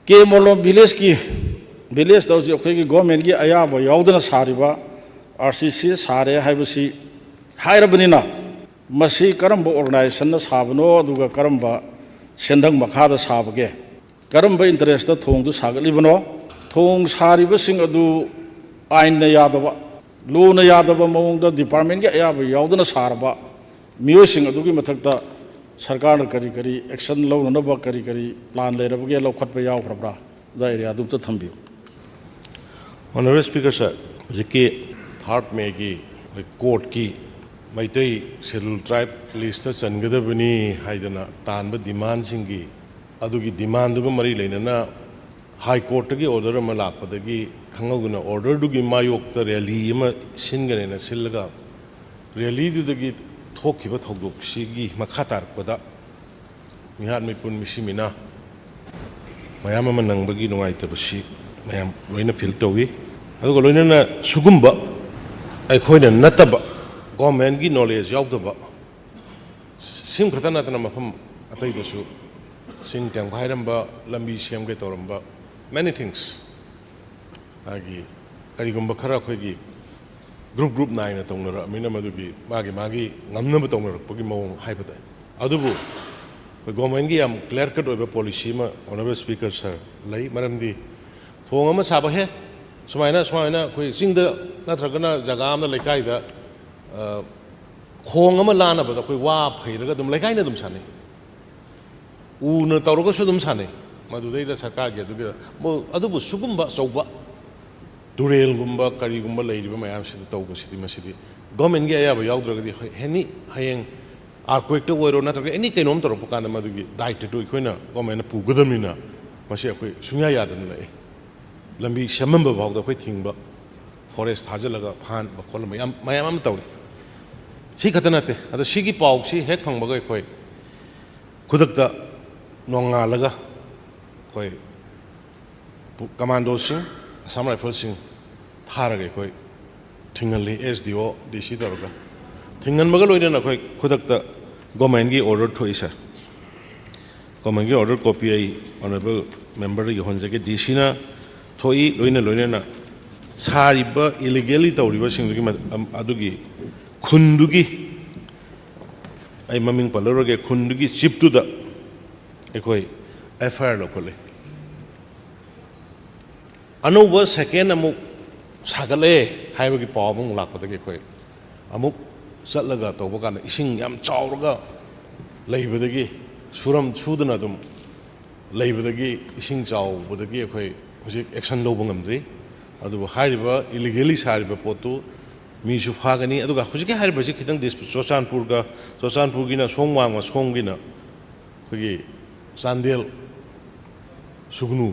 के मोलोम विलेज की विलेज तौजी अखोई गवर्नमेंट की अयाबा याउदना सारिबा आरसीसी सारे हाइबसी हाइरबनिना मसी करम्ब ऑर्गेनाइजेशन साबनो अदुगा करम्ब सेंधंग मखादा साबगे करम्ब इंटरेस्ट थोंदु सागलिबनो थोंग सारिबसिंग अदु आइन यादबा लोन यादबा मौंग डिपार्टमेंट की अयाबा याउदना सारबा मियोसिंग अदुगी मथक्ता सरकार करी करी एक्शन लौनब करी करी प्लान लेरबगे लौखटबा यावख्रबरा दा एरिया दुमता थंबियो Honorable Speaker sir, जिसके थर्ड में की कोर्ट की मैतई शेड्यूल ट्राइब लिस्ट चनगदबनी हाइदना तानब डिमांड सिंगी अदुगी डिमांड दुग मरी लेना हाई कोर्ट की ऑर्डर अमा लापदगी खंगगुना ऑर्डर दुगी मायोक्ता रैली अमा सिनगनेना सिलगा रैली दुदगी थोखिबा थौदोक्सिगी मखा तारकपदा मिहात मिपुन मिसिमिना मयाम अमा नंगबगी नुंगाइतबसि मयाम लोइना फील तौवी अदुगा लोइना सुगुम्बा अखोइना नतबा गवर्नमेंट की नॉलेज याउदबा सिम खता नतना मफम अतैदसु सिंग टंखाइरंबा लंबी सेमगे तौरंबा many things आगी करिगुम्बा खरा अखोइगी ग्रुप नाइना तौनरा मिना मदुगी मागी ngamnaba तौनरपगी मौंग हाइबदा अदुबु गवर्नमेंट की याम क्लियर कट ओइबा पॉलिसी मा ऑनरेबल स्पीकर सर लै मरमदी थोंग अमा साबा हे सुमाइना अखोइ सिंगदा नत्रगना जगा अमा लेकाइदा खोंग अमा लानबदा अखोइ वा फैरगा दुम लेकाइना दुम सानै उना तौरगसु दुम सानै मदुदैदा सरकार के अदुबु सुगुम्बा चौबा तुरेलगुम्बा करिगुम्बा लैरिबा मयामसिदा तौबसिदि मसिदि गवर्नमेंट की अयाबा याउद्रगदि हेनी हयेंग आर्क्वेक्ट ओइरो नत्रगा एनी कैनोम तौरपा कांदा मदुगी दायित्व तो अखोइना गवर्नमेंट पुगदमिना मसि अखोइ सुंया यादना लै लंबी सेमंबा भावदा अखोइ थिंगबा फॉरेस्ट थाजलगा फान बखोल मयाम तौरी सी खत नते अद सिगी पाउसी हेक फंगबगा अखोइ खुदकता नोंगालगा अखोइ कमांडोसिंग असम राइफल्सिंग थारगा अखोइ थिंगली एसडीओ डीसी तौरगा थिंगनबगा लोइना अखोइ खुदकता गवर्नमेंट की ऑर्डर थोइ सर गवर्नमेंट की ऑर्डर कॉपी आई ऑनरेबल मेंबर की होनजगे डीसी ना थोइ लोइना सारिबा इलीगली तौरिबा सिंगदुगी अदुगी खुंदुगी आई ममिंग पलरोगे खुंदुगी चिपतुदा एखोइ एफआईआर लौखले अनौबा सेकेंड अमुक सागले हाइबगी पाव अमुक लापदगी एखोइ अमुक चलगा तौबा कान इसिंग याम चावरगा लैबदगी सुरम सुदना दुम लैबदगी इसिंग चावबदगी एखोइ हुजिक एक्शन लौबा ngamdri अदुबा हाइरिबा इलीगली सारिबा पोतु मीसु फागनी अदुगा हुजिक हाइरिबसि खितंग चोचानपुरगिना सोंगवांगमा सोंगिना खगी चांदेल सुगनु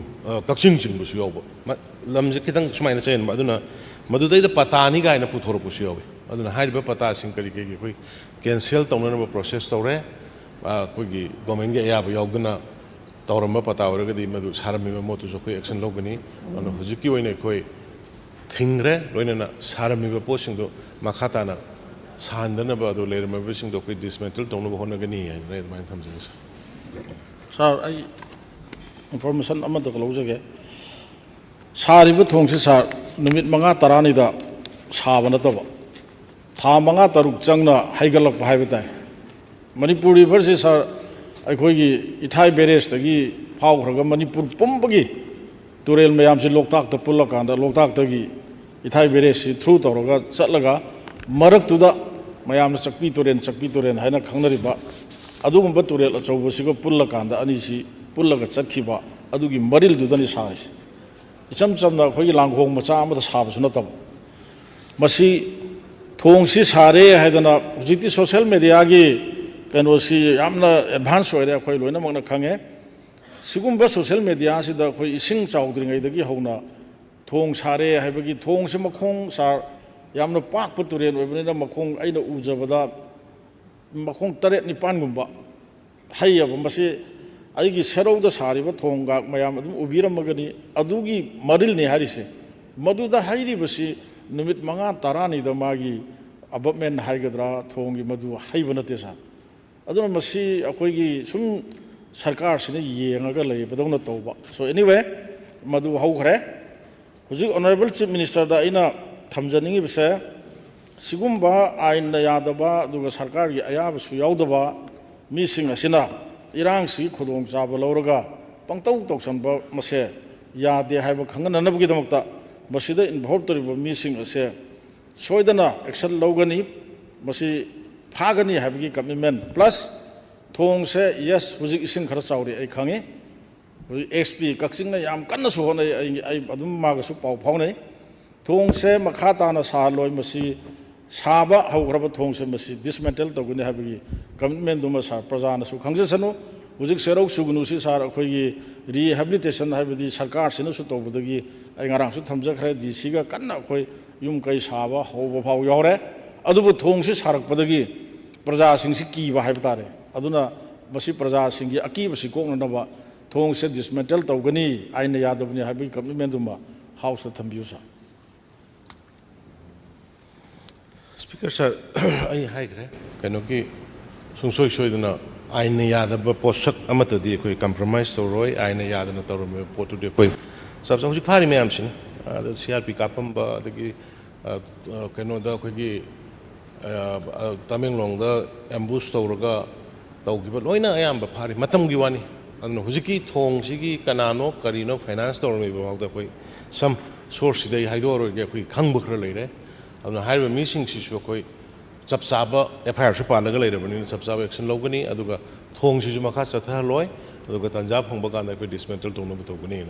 कक्सिंग चिंगबसु यावबा लमजे खितंग सुमाइना चेनबा अदुना मदुदैदा पतानी गायना पुथोरपसु यावे अदुना हाइरिबा पता सिंग करी केगी कोइ कैंसिल तौननबा प्रोसेस तौरे कोइगी गवर्नमेंट की अयाबा यावदना तौरम पता होरगदी मदु सारमिबा मोतुसु कोइ एक्शन लौगनी अनु हुजिकी ओइना कोइ थिंग्रे लोइना सारमिबा पोसिंगदो मखाताना सानदनबा दो लेरमबसिंगदो कोइ डिसमेंटल तौनबा होनगनी रे माइन थमजिंग सर आई इंफॉर्मेशन अमद लौजगे सारिबा थोंसे सर नुमित मंगा तरानिदा साबा नतबा था मंगा तरुक चंगना हाइगलक हाइबताय मणिपुर रिवर से सर अखोगी इथाई बेरेजदगी फावख्रगा मणिपुर पुंबगी तुरेल मयाम से लोकताक पुल्ला कांदा लोकताकदगी इथाई बेरेज से थ्रू तौरगा चलगा मरक्तुदा मयाम चक्पी तुरेन हाइना खंगनरिबा अदुगुंबा तुरेल अचौबसिगा पुल्ला कांदा अनिसी पुल्लगा चतखिबा अदुगी मरिल दुदनी साइस इचम चमना अखोगी लांगहोंग मचा अमदा साबसु नतब मसी थोंगसी सारे हाइदना हुजिति सोशल मीडिया की कनोसी यामना एडवांस होइरे अखोइ लोइनमकना खंगे सिगुम्बा सोशल मीडिया सिदा अखोइ इसिंग चाउद्रिङैदगी हौना थोंग सारे हाइबगी थोंग से मखोंग सार यामना पाकप तुरेन ओइबनिना मखोंग अइना उजबदा मखोंग 7 9 गुम्बा हाइयबा मसे अइगी सेरौदा सारिबा थोंगा मयाम अदुम उबिरमगनी अदुगी मरिलनि हारिसे मदुदा हाइरिबसी नुमित 5 10 दा मागी अबमेन हाइगद्रा थोंगी मदु हाइबनते सा अदुना मसी अखोइगी सुम सरकारसिना येंगागा लेबदौना तौबा सो एनीवे मधु हौखरे हुजिक ऑनरेबल चीफ मिनिस्टर दा इना थमजनिंगी बिसे सिगुम्बा आइन यादबा दुगा सरकार की अयाबसु याउदबा मीसिंग असिना इरांगसी खुदोंग चाबा लौरगा पंगतौ तौसनबा मसे यादे हाइबा खंगननबगिदमक्ता मसिदा इन्वॉल्व तरिबा मीसिंग असे सोयदना एक्शन लौगनी मसी फागनी हाइबगी कमिटमेंट प्लस थोंग से यस हुजिक इसिंग खरा चाउरी आई खंगे एक्सपी कक्सिंगना याम कन्नसु होनै आई अदुम मागसु पाउ फाउनै थोंग से मखा ताना सालोय मसी साबा हौग्रबा थोंग से मसी डिसमेंटल तौगनी हाइबगी कमिटमेंट दुमा सा प्रजानसु खंगजसनु हुजिक सेरौ सुगनुसी सार अखोयगी रिहेबिलिटेशन हाइबदी सरकार सिनसु तौबदगी आई ngarangsu thamjakhre DC ga kanna khoi yum kai saba hoba phau yore adubu thong si sarakpadagi praja sing si ki ba haiba tare aduna masi praja sing gi aki basi kokna na ba thong se dismantle tawgani aina yadabni habi commitment duma house thambiu sa Speaker sir ai hai gre kano ki sungsoi soidana aina yadaba posak amata di khoi compromise to roi aina yadana tawrome potu de khoi सबसे हूँ फारी ma'am से CRP कापम कहोद अखोगी Tamenglong एम्बूस तौरगा तौगिब लोइना अयाम फारी मतमगी वानी अदुना हुजिकी थोंगसिगी कनानो करीनो finance तौरमीबावदा अखोई some source सिदai हाइदोरोगे अखोई खंगब खरा लेरे अदुना हाइबा मीसिंगसिसु अखोई चप चाबा FIR सु पालगा लेरबनी चप चाबा एक्शन लौगनी अदुगा थोंगसिसु मखा चथहलोय अदुगा तंजा फंगबा काना अखोई डिसमेंटल तौनब तौगनी